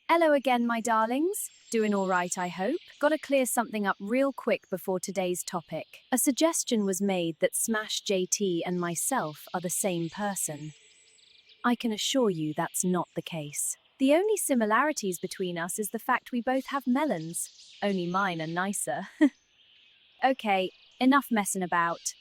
Hello again, my darlings. Doing all right, I hope? Gotta clear something up real quick before today's topic. A suggestion was made that Smash JT and myself are the same person. I can assure you that's not the case. The only similarities between us is the fact we both have melons. Only mine are nicer. Okay, enough messing about.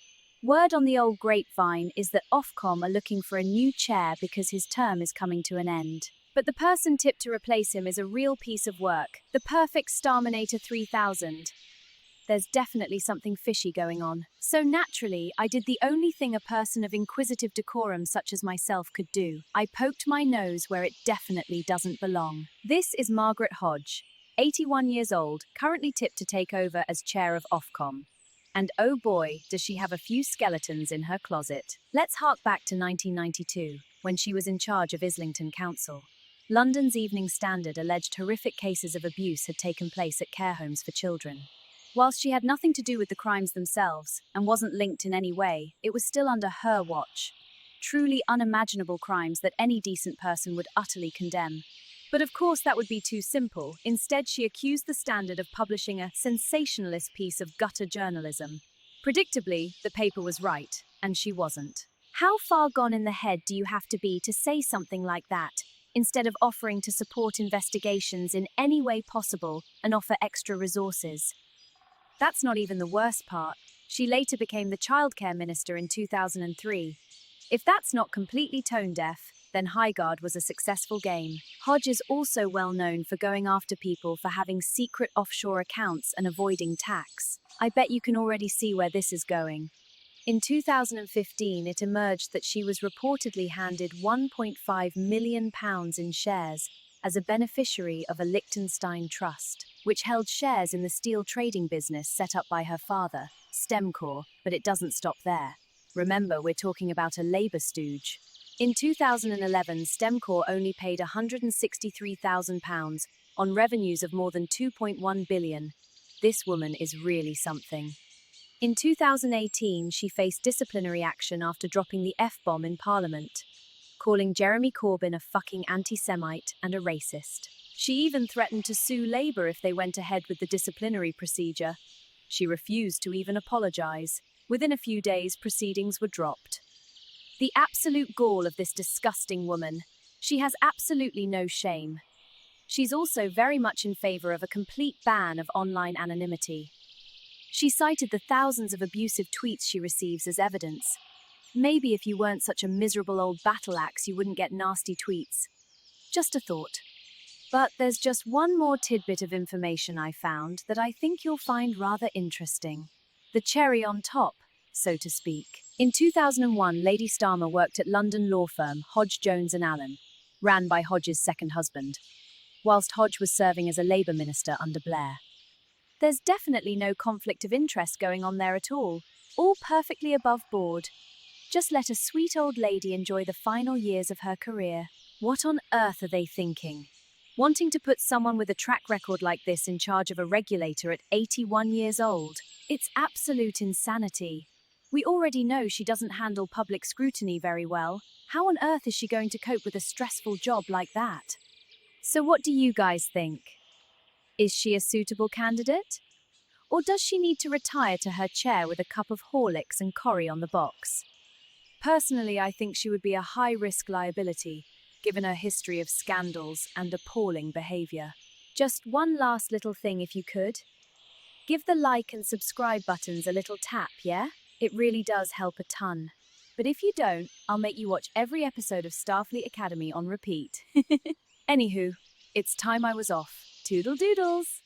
Word on the old grapevine is that Ofcom are looking for a new chair because his term is coming to an end. But the person tipped to replace him is a real piece of work, the perfect Starminator 3000. There's definitely something fishy going on. So naturally, I did the only thing a person of inquisitive decorum such as myself could do. I poked my nose where it definitely doesn't belong. This is Margaret Hodge, 81 years old, currently tipped to take over as chair of Ofcom. And oh boy, does she have a few skeletons in her closet. Let's hark back to 1992, when she was in charge of Islington Council. London's Evening Standard alleged horrific cases of abuse had taken place at care homes for children. Whilst she had nothing to do with the crimes themselves, and wasn't linked in any way, it was still under her watch. Truly unimaginable crimes that any decent person would utterly condemn. But of course that would be too simple. Instead, she accused the Standard of publishing a sensationalist piece of gutter journalism. Predictably, the paper was right, and she wasn't. How far gone in the head do you have to be to say something like that, instead of offering to support investigations in any way possible and offer extra resources? That's not even the worst part. She later became the childcare minister in 2003. If that's not completely tone-deaf, then Highguard was a successful game. Hodge is also well known for going after people for having secret offshore accounts and avoiding tax. I bet you can already see where this is going. In 2015, it emerged that she was reportedly handed £1.5 million in shares as a beneficiary of a Liechtenstein trust, which held shares in the steel trading business set up by her father, Stemcor, but it doesn't stop there. Remember, we're talking about a Labour stooge. In 2011, Stemcor only paid £163,000 on revenues of more than £2.1 billion. This woman is really something. In 2018, she faced disciplinary action after dropping the F-bomb in Parliament, calling Jeremy Corbyn a fucking anti-Semite and a racist. She even threatened to sue Labour if they went ahead with the disciplinary procedure. She refused to even apologise. Within a few days, proceedings were dropped. The absolute gall of this disgusting woman. She has absolutely no shame. She's also very much in favour of a complete ban of online anonymity. She cited the thousands of abusive tweets she receives as evidence. Maybe if you weren't such a miserable old battle axe, you wouldn't get nasty tweets. Just a thought. But there's just one more tidbit of information I found that I think you'll find rather interesting. The cherry on top, so to speak. In 2001, Lady Starmer worked at London law firm Hodge, Jones and Allen, ran by Hodge's second husband, whilst Hodge was serving as a Labour minister under Blair. There's definitely no conflict of interest going on there at all perfectly above board. Just let a sweet old lady enjoy the final years of her career. What on earth are they thinking? Wanting to put someone with a track record like this in charge of a regulator at 81 years old? It's absolute insanity. We already know she doesn't handle public scrutiny very well. How on earth is she going to cope with a stressful job like that? So what do you guys think? Is she a suitable candidate? Or does she need to retire to her chair with a cup of Horlicks and Corrie on the box? Personally, I think she would be a high-risk liability, given her history of scandals and appalling behaviour. Just one last little thing if you could. Give the like and subscribe buttons a little tap, yeah? It really does help a ton. But if you don't, I'll make you watch every episode of Starfleet Academy on repeat. Anywho, it's time I was off. Toodle doodles!